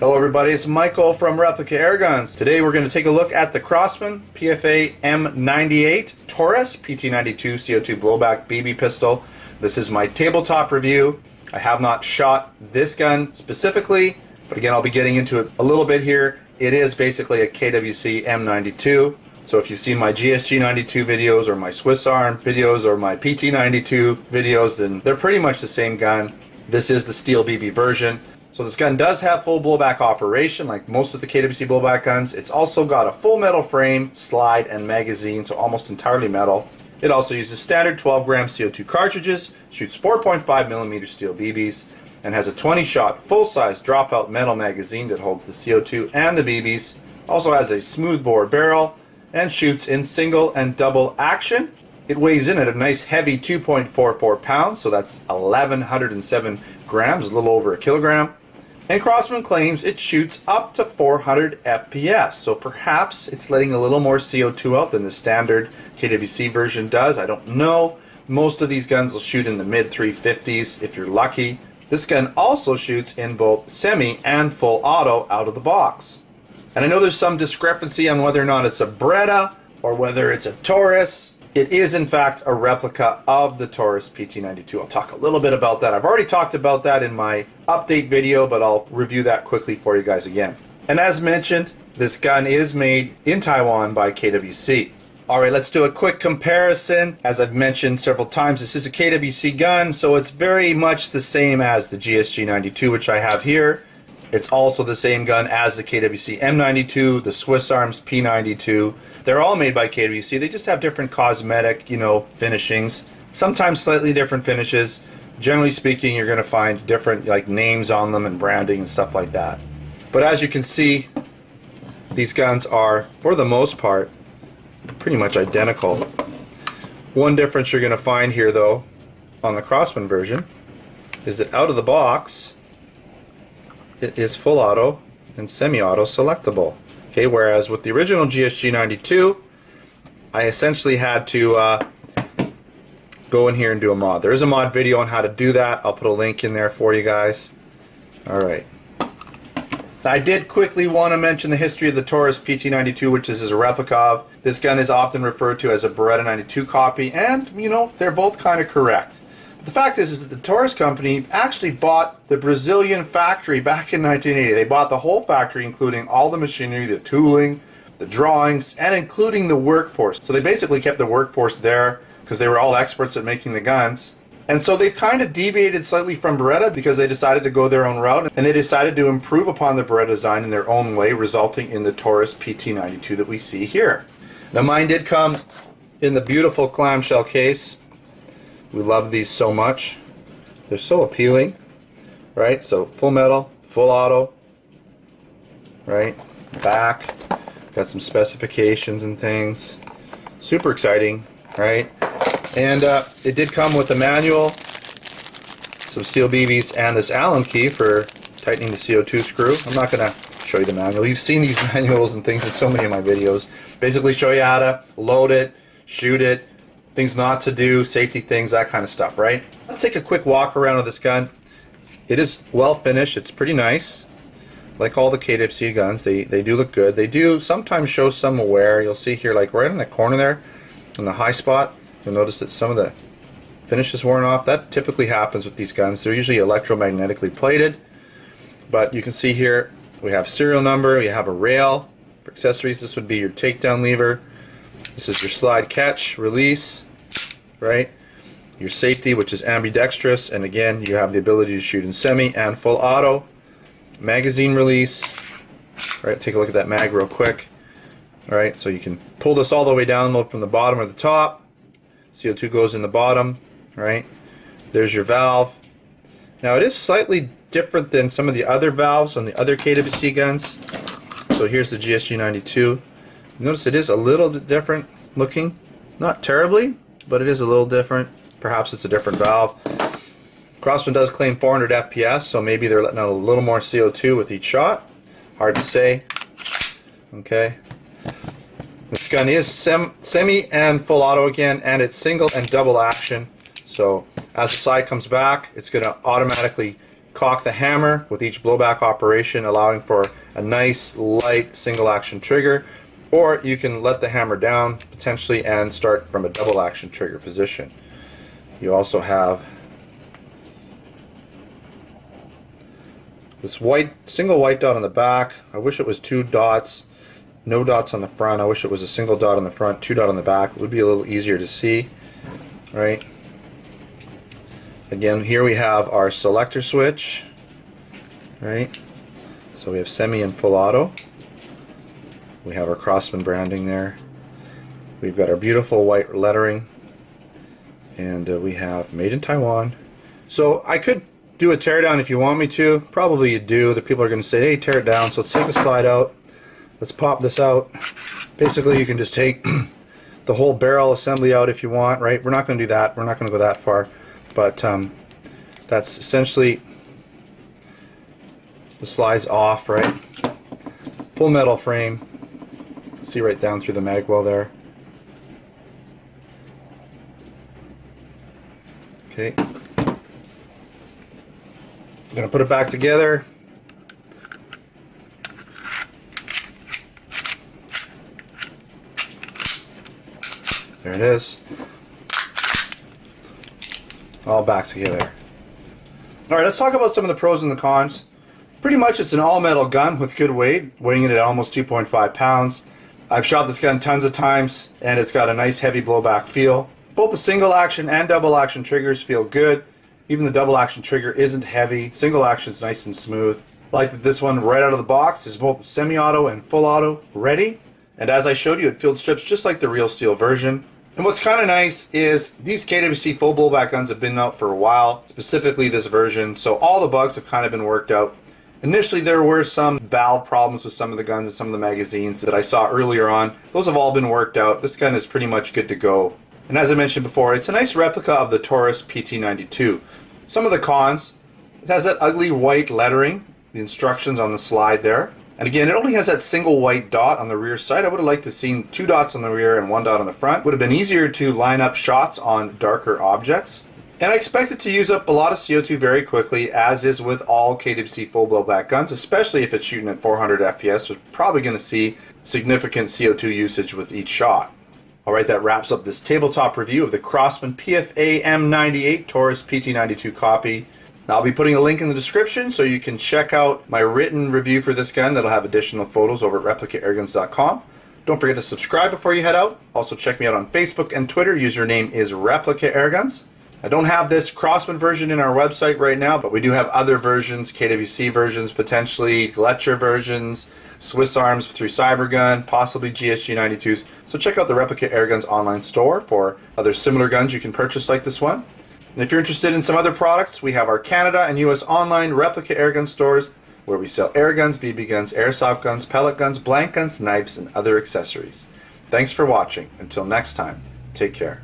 Hello everybody, it's Michael from Replica Airguns. Today we're going to take a look at the Crosman PFAM98 Taurus PT-92 CO2 blowback BB pistol. This is my tabletop review. I have not shot this gun specifically, but again I'll be getting into it a little bit here. It is basically a KWC M92. So if you've seen my GSG92 videos or my Swiss Arm videos or my PT-92 videos, then they're pretty much the same gun. This is the steel BB version. So this gun does have full blowback operation like most of the KWC blowback guns. It's also got a full metal frame, slide, and magazine, so almost entirely metal. It also uses standard 12-gram CO2 cartridges, shoots 4.5mm steel BBs, and has a 20-shot full-size dropout metal magazine that holds the CO2 and the BBs. Also has a smoothbore barrel and shoots in single and double action. It weighs in at a nice heavy 2.44 pounds, so that's 1,107 grams, a little over a kilogram. And Crosman claims it shoots up to 400 FPS, so perhaps it's letting a little more CO2 out than the standard KWC version does. I don't know. Most of these guns will shoot in the mid 350s if you're lucky. This gun also shoots in both semi and full auto out of the box. And I know there's some discrepancy on whether or not it's a Beretta or whether it's a Taurus. It is in fact a replica of the Taurus PT-92. I'll talk a little bit about that. I've already talked about that in my update video, but I'll review that quickly for you guys again. And as mentioned, this gun is made in Taiwan by KWC. Alright, let's do a quick comparison. As I've mentioned several times, this is a KWC gun, so it's very much the same as the GSG92, which I have here. It's also the same gun as the KWC M92, the Swiss Arms P92. They're all made by KWC. They just have different cosmetic, finishings. Sometimes slightly different finishes. Generally speaking, you're going to find different names on them and branding and stuff like that. But as you can see, these guns are, for the most part, pretty much identical. One difference you're going to find here, though, on the Crosman version, is that out of the box, it is full auto and semi-auto selectable. Okay, whereas with the original GSG92, I essentially had to go in here and do a mod. There is a mod video on how to do that. I'll put a link in there for you guys. Alright. I did quickly want to mention the history of the Taurus PT-92, which this is a replica of. This gun is often referred to as a Beretta 92 copy, and, they're both kind of correct. The fact is that the Taurus company actually bought the Brazilian factory back in 1980. They bought the whole factory, including all the machinery, the tooling, the drawings, and including the workforce. So they basically kept the workforce there because they were all experts at making the guns. And so they kind of deviated slightly from Beretta because they decided to go their own route, and they decided to improve upon the Beretta design in their own way, resulting in the Taurus PT-92 that we see here. Now mine did come in the beautiful clamshell case. We love these so much. They're so appealing, right? So full metal, full auto, right? Back, got some specifications and things. Super exciting, right? And it did come with a manual, some steel BBs, and this Allen key for tightening the CO2 screw. I'm not going to show you the manual. You've seen these manuals and things in so many of my videos. Basically show you how to load it, shoot it, things not to do, safety things, that kind of stuff, right? Let's take a quick walk around of this gun. It is well finished. It's pretty nice. Like all the KWC guns, they do look good. They do sometimes show some wear. You'll see here, like right in the corner there, in the high spot, you'll notice that some of the finish is worn off. That typically happens with these guns. They're usually electromagnetically plated. But you can see here, we have serial number, you have a rail. For accessories, this would be your takedown lever. This is your slide catch, release, right? Your safety, which is ambidextrous, and again, you have the ability to shoot in semi and full auto. Magazine release, right? Take a look at that mag real quick. All right, so you can pull this all the way down, load from the bottom or the top. CO2 goes in the bottom, right? There's your valve. Now it is slightly different than some of the other valves on the other KWC guns. So here's the GSG92. Notice it is a little bit different looking. Not terribly, but it is a little different. Perhaps it's a different valve. Crosman does claim 400 FPS, so maybe they're letting out a little more CO2 with each shot. Hard to say. Okay. This gun is semi and full auto again, and it's single and double action. So as the slide comes back, it's going to automatically cock the hammer with each blowback operation, allowing for a nice light single action trigger, or you can let the hammer down potentially and start from a double action trigger position. You also have this single white dot on the back. I wish it was 2 dots, no dots on the front. I wish it was a single dot on the front, 2 dot on the back. It would be a little easier to see, right? Again, here we have our selector switch, right? So we have semi and full auto. We have our Crosman branding there. We've got our beautiful white lettering, and we have made in Taiwan. So I could do a teardown if you want me to. Probably you do. The people are going to say, hey, tear it down. So let's take the slide out. Let's pop this out. Basically, you can just take the whole barrel assembly out if you want, right? We're not going to do that. We're not going to go that far. But that's essentially the slides off, right? Full metal frame. See right down through the mag well there. Okay. I'm going to put it back together. There it is. All back together. Alright, let's talk about some of the pros and the cons. Pretty much it's an all-metal gun with good weight, weighing it at almost 2.5 pounds. I've shot this gun tons of times, and it's got a nice heavy blowback feel. Both the single action and double action triggers feel good. Even the double action trigger isn't heavy. Single action is nice and smooth. I like that this one right out of the box is both semi-auto and full auto ready. And as I showed you, it field strips just like the real steel version. And what's kind of nice is these KWC full blowback guns have been out for a while, specifically this version, so all the bugs have kind of been worked out. Initially there were some valve problems with some of the guns and some of the magazines that I saw earlier on. Those have all been worked out. This gun is pretty much good to go. And as I mentioned before, it's a nice replica of the Taurus PT-92. Some of the cons: it has that ugly white lettering, the instructions on the slide there. And again, it only has that single white dot on the rear side. I would have liked to have seen 2 dots on the rear and 1 dot on the front. Would have been easier to line up shots on darker objects. And I expect it to use up a lot of CO2 very quickly, as is with all KWC full blowback guns, especially if it's shooting at 400 FPS. We're probably going to see significant CO2 usage with each shot. Alright, that wraps up this tabletop review of the Crosman PFAM98 Taurus PT-92 copy. I'll be putting a link in the description so you can check out my written review for this gun that'll have additional photos over at replicaAirguns.com. Don't forget to subscribe before you head out. Also check me out on Facebook and Twitter. Username is replicaAirguns. I don't have this Crosman version in our website right now, but we do have other versions, KWC versions potentially, Gletscher versions, Swiss Arms through Cybergun, possibly GSG 92s. So check out the Replica Airguns online store for other similar guns you can purchase like this one. And if you're interested in some other products, we have our Canada and US online Replica Airgun stores where we sell air guns, BB guns, airsoft guns, pellet guns, blank guns, knives, and other accessories. Thanks for watching. Until next time, take care.